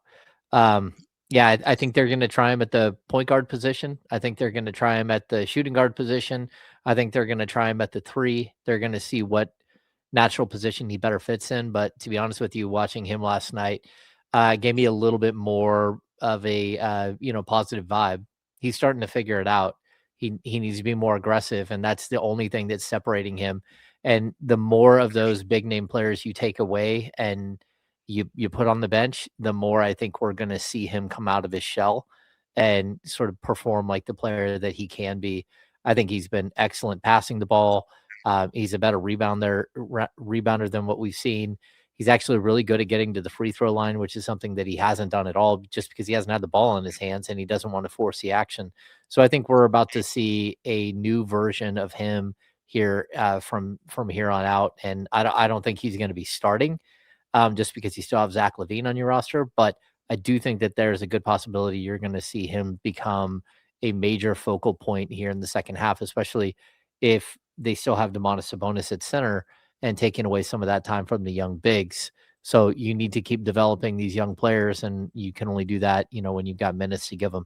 Speaker 3: Yeah, I think they're going to try him at the point guard position. I think they're going to try him at the shooting guard position. I think they're going to try him at the 3. They're going to see what natural position he better fits in. But to be honest with you, watching him last night gave me a little bit more of a positive vibe. He's starting to figure it out. He needs to be more aggressive, and that's the only thing that's separating him. And the more of those big name players you take away and you put on the bench, the more I think we're going to see him come out of his shell and sort of perform like the player that he can be. I think he's been excellent passing the ball. He's a better rebounder than what we've seen. He's actually really good at getting to the free throw line, which is something that he hasn't done at all just because he hasn't had the ball in his hands and he doesn't want to force the action. So I think we're about to see a new version of him here from here on out. And I don't think he's going to be starting just because you still have Zach LaVine on your roster. But I do think that there's a good possibility you're going to see him become a major focal point here in the second half, especially if they still have Domantas Sabonis at center and taking away some of that time from the young bigs. So you need to keep developing these young players, and you can only do that, when you've got minutes to give them.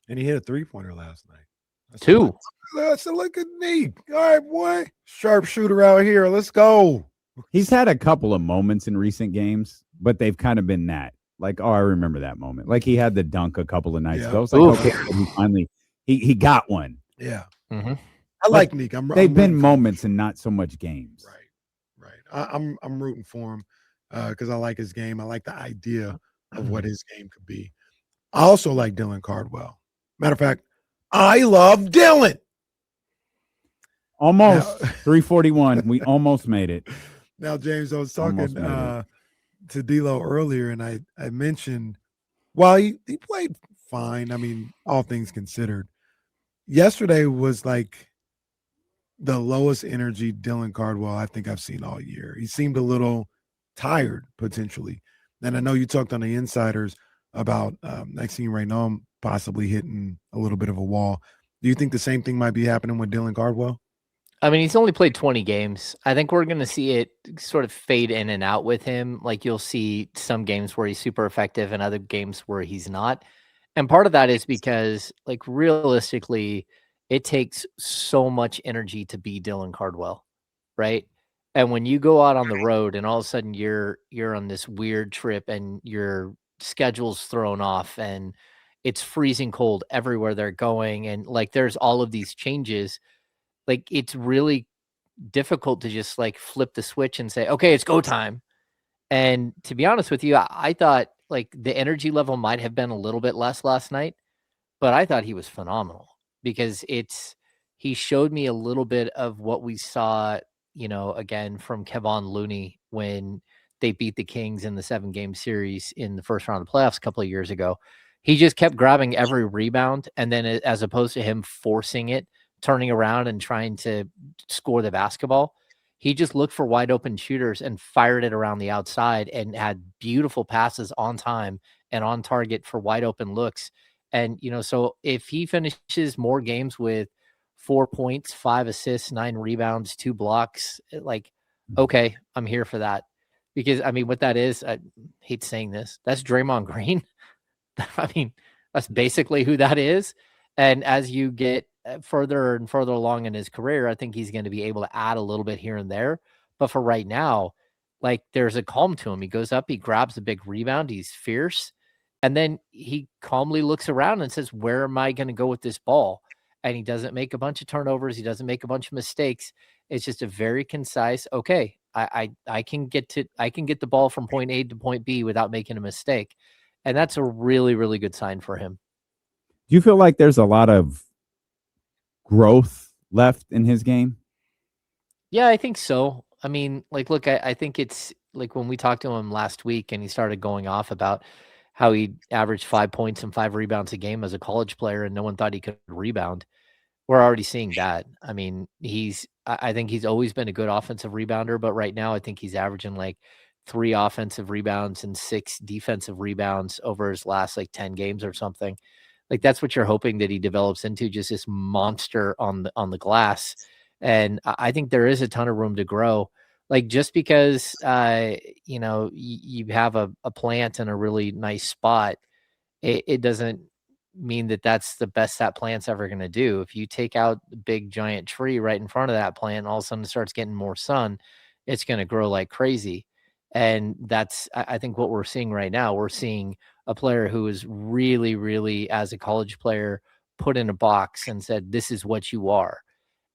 Speaker 2: And he hit a 3-pointer last night.
Speaker 3: Two.
Speaker 2: That's a look at me. All right, boy. Sharpshooter out here. Let's go.
Speaker 1: He's had a couple of moments in recent games, but they've kind of been that. Like, I remember that moment. Like, he had the dunk a couple of nights ago. It's like, okay, he finally he got one.
Speaker 2: Yeah.
Speaker 3: Mm-hmm.
Speaker 2: I like Nick.
Speaker 1: They've been moments and not so much games.
Speaker 2: Right. I'm rooting for him because I like his game. I like the idea of what his game could be. I also like Dylan Cardwell. Matter of fact, I love Dylan.
Speaker 1: Almost 341. We almost made it.
Speaker 2: Now, James, I was talking to D'Lo earlier, and I mentioned while he played fine. I mean, all things considered, yesterday was like the lowest energy Dylan Cardwell I think I've seen all year. He seemed a little tired potentially. And I know you talked on the Insiders about Maxime Reynaud possibly hitting a little bit of a wall. Do you think the same thing might be happening with Dylan Cardwell?
Speaker 3: I mean, he's only played 20 games. I think we're going to see it sort of fade in and out with him. Like, you'll see some games where he's super effective and other games where he's not. And part of that is because, like, realistically, it takes so much energy to be Dylan Cardwell, right? And when you go out on the road and all of a sudden you're on this weird trip and your schedule's thrown off and it's freezing cold everywhere they're going, and like there's all of these changes, like it's really difficult to just like flip the switch and say, okay, it's go time. And to be honest with you, I thought like the energy level might have been a little bit less last night, but I thought he was phenomenal because he showed me a little bit of what we saw, again from Kevon Looney when they beat the Kings in the 7-game series in the first round of the playoffs a couple of years ago. He just kept grabbing every rebound, and then as opposed to him forcing it, turning around and trying to score the basketball, he just looked for wide open shooters and fired it around the outside and had beautiful passes on time and on target for wide open looks. And, so if he finishes more games with 4 points, 5 assists, 9 rebounds, 2 blocks, like, okay, I'm here for that. Because, I mean, what that is, I hate saying this, that's Draymond Green. I mean, that's basically who that is. And as you get further and further along in his career, I think he's going to be able to add a little bit here and there. But for right now, like, there's a calm to him. He goes up, he grabs a big rebound, he's fierce. And then he calmly looks around and says, where am I going to go with this ball? And he doesn't make a bunch of turnovers. He doesn't make a bunch of mistakes. It's just a very concise, okay, I can get the ball from point A to point B without making a mistake. And that's a really, really good sign for him.
Speaker 1: Do you feel like there's a lot of growth left in his game?
Speaker 3: Yeah, I think so. I mean, like, look, I think it's like when we talked to him last week and he started going off about how he averaged 5 points and 5 rebounds a game as a college player and no one thought he could rebound. We're already seeing that. I mean, I think he's always been a good offensive rebounder, but right now I think he's averaging like 3 offensive rebounds and 6 defensive rebounds over his last like 10 games or something. Like, that's what you're hoping that he develops into, just this monster on the glass. And I think there is a ton of room to grow. Like, just because, you have a plant in a really nice spot, it doesn't mean that that's the best that plant's ever going to do. If you take out the big giant tree right in front of that plant and all of a sudden it starts getting more sun, it's going to grow like crazy. And that's, I think, what we're seeing right now. We're seeing a player who was really, really, as a college player, put in a box and said, this is what you are.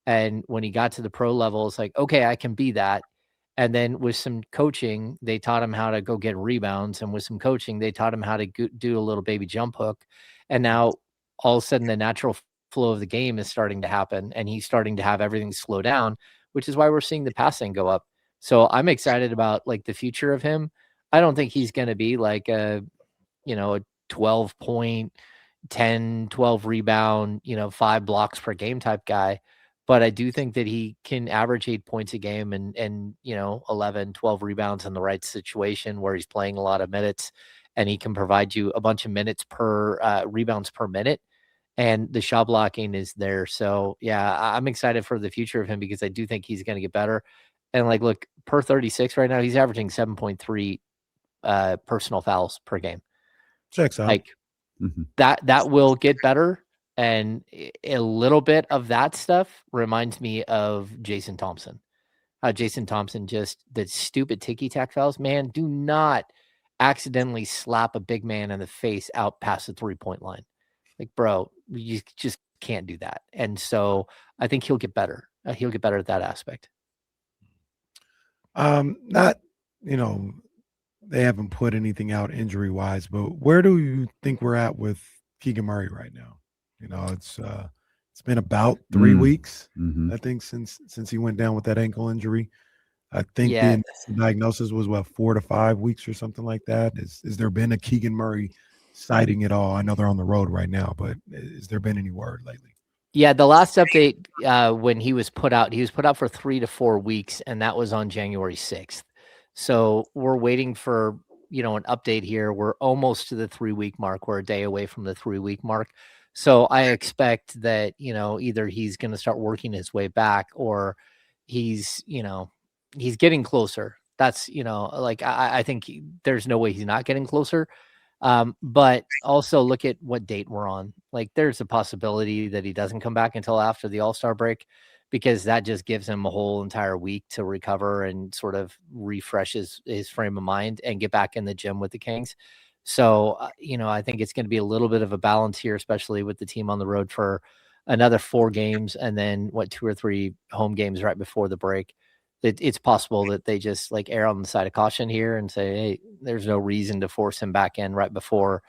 Speaker 3: And when he got to the pro level, it's like, okay, I can be that. And then with some coaching, they taught him how to go get rebounds. And with some coaching, they taught him how to do a little baby jump hook. And now all of a sudden the natural flow of the game is starting to happen. And he's starting to have everything slow down, which is why we're seeing the passing go up. So I'm excited about like the future of him. I don't think he's going to be like a 12 point, 10, 12 rebound, 5 blocks per game type guy. But I do think that he can average 8 points a game and 11, 12 rebounds in the right situation where he's playing a lot of minutes, and he can provide you a bunch of minutes per rebounds per minute. And the shot blocking is there. So yeah, I'm excited for the future of him because I do think he's going to get better. And like, look, per 36 right now, he's averaging 7.3 personal fouls per game.
Speaker 2: Checks out.
Speaker 3: Like that will get better. And a little bit of that stuff reminds me of Jason Thompson. Jason Thompson just the stupid ticky-tack fouls. Man, do not accidentally slap a big man in the face out past the 3-point line. Like, bro, you just can't do that. And so I think he'll get better. He'll get better at that aspect.
Speaker 2: Not, they haven't put anything out injury-wise, but where do you think we're at with Keegan Murray right now? It's been about 3 weeks, I think, since he went down with that ankle injury. I think the diagnosis was 4 to 5 weeks or something like that. Is there been a Keegan Murray sighting at all? I know they're on the road right now, but has there been any word lately?
Speaker 3: Yeah, the last update when he was put out for 3 to 4 weeks, and that was on January 6th. So we're waiting for an update here. We're almost to the 3-week mark. We're a day away from the 3-week mark. So I expect that, either he's going to start working his way back or he's getting closer. That's, I think there's no way he's not getting closer. But also look at what date we're on. Like there's a possibility that he doesn't come back until after the All-Star break, because that just gives him a whole entire week to recover and sort of refresh his frame of mind and get back in the gym with the Kings. So, I think it's going to be a little bit of a balance here, especially with the team on the road for another 4 games and then 2 or 3 home games right before the break. It's possible that they just err on the side of caution here and say, hey, there's no reason to force him back in right before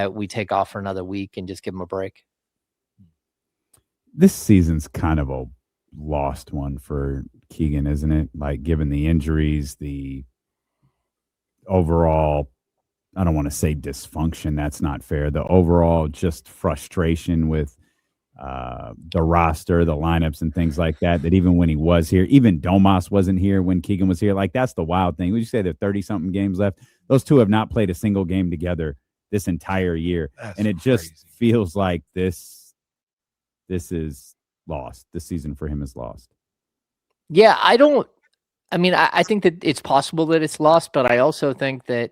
Speaker 3: we take off for another week and just give him a break.
Speaker 1: This season's kind of a lost one for Keegan, isn't it? Like, given the injuries, the overall, I don't want to say dysfunction, that's not fair. The overall just frustration with the roster, the lineups and things like that even when he was here, even Domas wasn't here when Keegan was here. Like, that's the wild thing. Would you say there are 30-something games left? Those two have not played a single game together this entire year. And it just feels like this is lost. This season for him is lost.
Speaker 3: Yeah, I think that it's possible that it's lost, but I also think that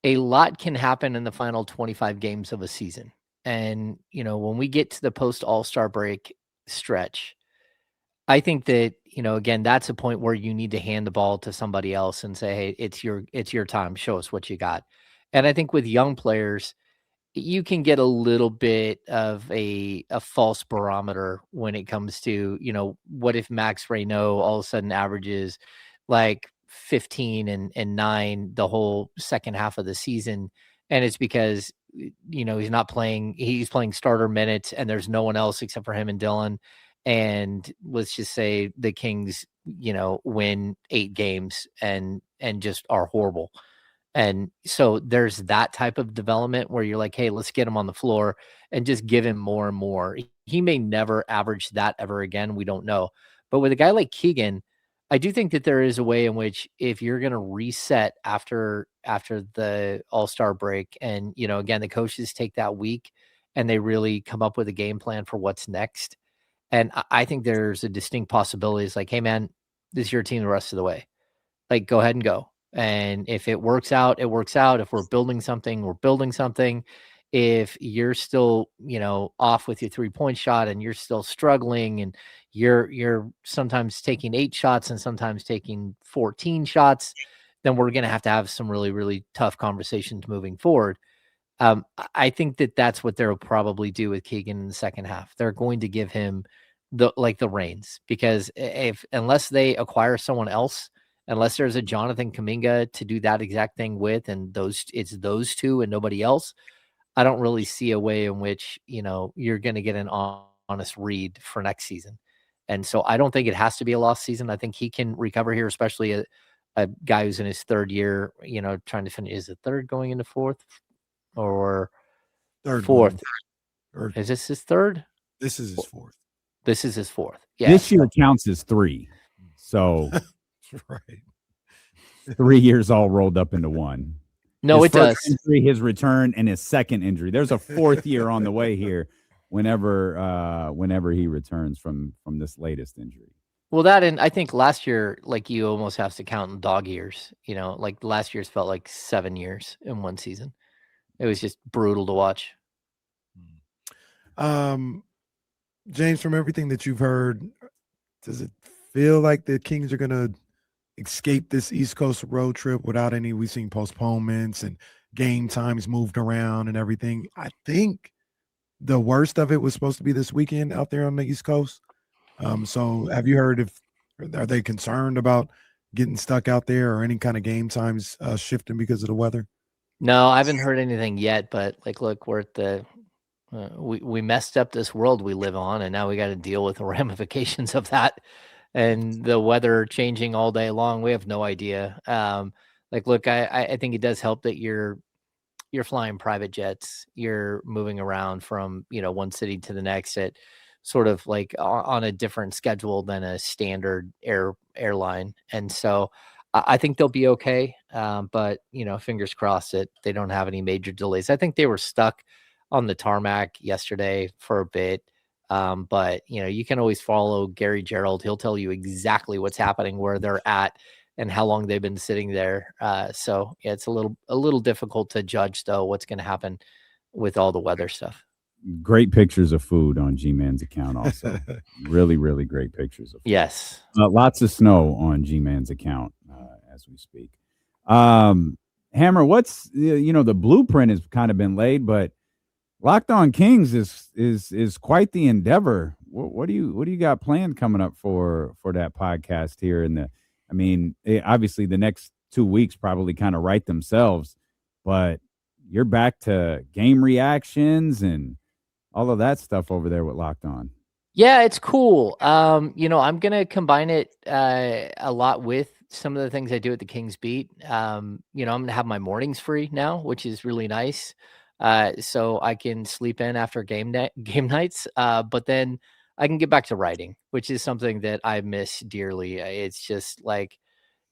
Speaker 3: a lot can happen in the final 25 games of a season. And, when we get to the post All-Star break stretch, I think that, again, that's a point where you need to hand the ball to somebody else and say, hey, it's your time. Show us what you got. And I think with young players, you can get a little bit of a false barometer when it comes to, what if Max Reynaud all of a sudden averages like 15 and 9 the whole second half of the season. And it's because, he's playing starter minutes and there's no one else except for him and Dylan. And let's just say the Kings, win 8 games and just are horrible. And so there's that type of development where you're like, hey, let's get him on the floor and just give him more and more. He may never average that ever again. We don't know. But with a guy like Keegan, I do think that there is a way in which if you're going to reset after the All-Star break and, again, the coaches take that week and they really come up with a game plan for what's next. And I think there's a distinct possibility. It's like, hey, man, this is your team the rest of the way. Like, go ahead and go. And if it works out, it works out. If we're building something, we're building something. If you're still, off with your 3-point shot and you're still struggling and you're sometimes taking 8 shots and sometimes taking 14 shots, then we're going to have some really, really tough conversations moving forward. I think that's what they'll probably do with Keegan in the second half. They're going to give him the reins, because unless they acquire someone else, unless there's a Jonathan Kuminga to do that exact thing with, and it's those two and nobody else, I don't really see a way in which, you're going to get an honest read for next season. And so I don't think it has to be a lost season. I think he can recover here, especially a guy who's in his third year, trying to finish. Is it third going into fourth or
Speaker 2: Third
Speaker 3: fourth?
Speaker 2: Or
Speaker 3: Is this his third?
Speaker 2: this is his fourth.
Speaker 3: This is his fourth. Yeah.
Speaker 1: This year counts as 3. So
Speaker 2: Right.
Speaker 1: 3 years all rolled up into one.
Speaker 3: No,
Speaker 1: His
Speaker 3: it does.
Speaker 1: first injury, his return, and his second injury. There's a 4th year on the way here whenever he returns from this latest injury.
Speaker 3: Well, that, and I think last year, like, you almost have to count in dog years. Like last year's felt like 7 years in one season. It was just brutal to watch.
Speaker 2: James, from everything that you've heard, does it feel like the Kings are going to escape this East Coast road trip without any? We've seen postponements and game times moved around and everything. I think the worst of it was supposed to be this weekend out there on the East Coast. So have you heard are they concerned about getting stuck out there, or any kind of game times shifting because of the weather?
Speaker 3: No, I haven't heard anything yet, but look, we're at the we messed up this world we live on, and now we got to deal with the ramifications of that, and the weather changing all day long. We have no idea. Look, I think it does help that you're flying private jets. You're moving around from, one city to the next at sort of like on a different schedule than a standard airline. And so I think they'll be okay. But, fingers crossed that they don't have any major delays. I think they were stuck on the tarmac yesterday for a bit. But, you can always follow Gary Gerald. He'll tell you exactly what's happening, where they're at, and how long they've been sitting there. So yeah, it's a little difficult to judge, though, what's going to happen with all the weather stuff.
Speaker 1: Great pictures of food on G-Man's account also. Really, really great pictures of food.
Speaker 3: Yes.
Speaker 1: Lots of snow on G-Man's account as we speak. Hammer, what's the blueprint has kind of been laid, but Locked On Kings is quite the endeavor. What do you got planned coming up for that podcast here obviously the next 2 weeks probably kind of write themselves, but you're back to game reactions and all of that stuff over there with Locked On.
Speaker 3: Yeah, it's cool. I'm going to combine it a lot with some of the things I do at the Kings Beat. I'm going to have my mornings free now, which is really nice. So I can sleep in after game nights. But then I can get back to writing, which is something that I miss dearly. It's just like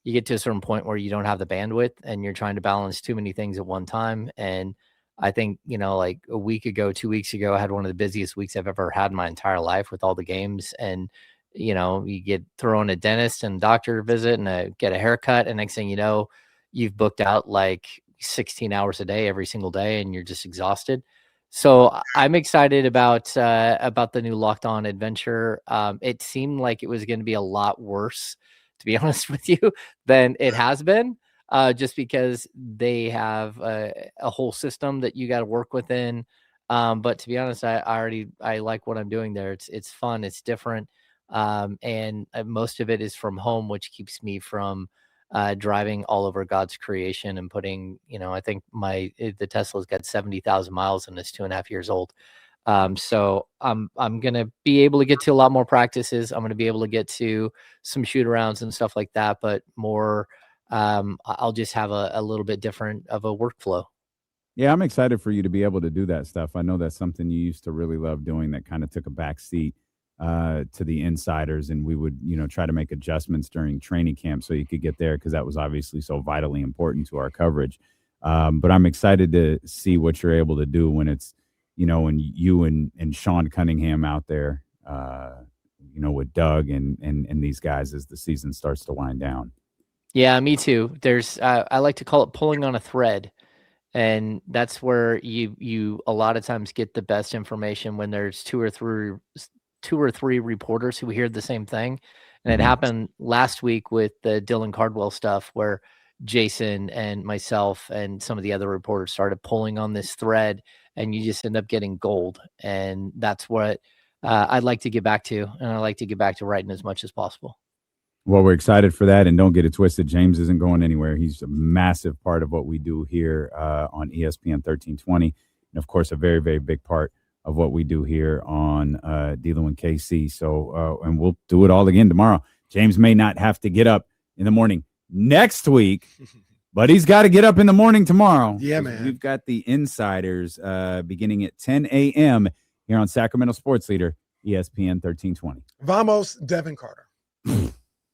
Speaker 3: you get to a certain point where you don't have the bandwidth and you're trying to balance too many things at one time. And I think, like a week ago, 2 weeks ago, I had one of the busiest weeks I've ever had in my entire life with all the games. And, you get thrown a dentist and doctor visit and get a haircut. And next thing you know, you've booked out like 16 hours a day, every single day, and you're just exhausted. So I'm excited about the new Locked On adventure. It seemed like it was going to be a lot worse, to be honest with you, than it has been. Just because they have a whole system that you got to work within. But to be honest, I like what I'm doing there. It's fun. It's different. And most of it is from home, which keeps me from driving all over God's creation and putting, I think the Tesla's got 70,000 miles and it's 2.5 years old. So I'm going to be able to get to a lot more practices. I'm going to be able to get to some shoot arounds and stuff like that, but more, I'll just have a little bit different of a workflow.
Speaker 1: Yeah, I'm excited for you to be able to do that stuff. I know that's something you used to really love doing that kind of took a back seat to the insiders, and we would, try to make adjustments during training camp so you could get there because that was obviously so vitally important to our coverage. But I'm excited to see what you're able to do when it's, when you and Sean Cunningham out there, with Doug and these guys as the season starts to wind down.
Speaker 3: Yeah, me too. There's, I like to call it pulling on a thread. And that's where you a lot of times get the best information when there's two or three reporters who hear the same thing. And it happened last week with the Dylan Cardwell stuff where Jason and myself and some of the other reporters started pulling on this thread, and you just end up getting gold. And that's what I'd like to get back to. And I like to get back to writing as much as possible.
Speaker 1: Well, we're excited for that, and don't get it twisted. James isn't going anywhere. He's a massive part of what we do here on ESPN 1320, and of course, a very, very big part of what we do here on D'Lo and KC. So, and we'll do it all again tomorrow. James may not have to get up in the morning next week, but he's got to get up in the morning tomorrow.
Speaker 2: Yeah, man.
Speaker 1: We've got the Insiders beginning at 10 a.m. here on Sacramento Sports Leader, ESPN 1320.
Speaker 2: Vamos, Devin Carter.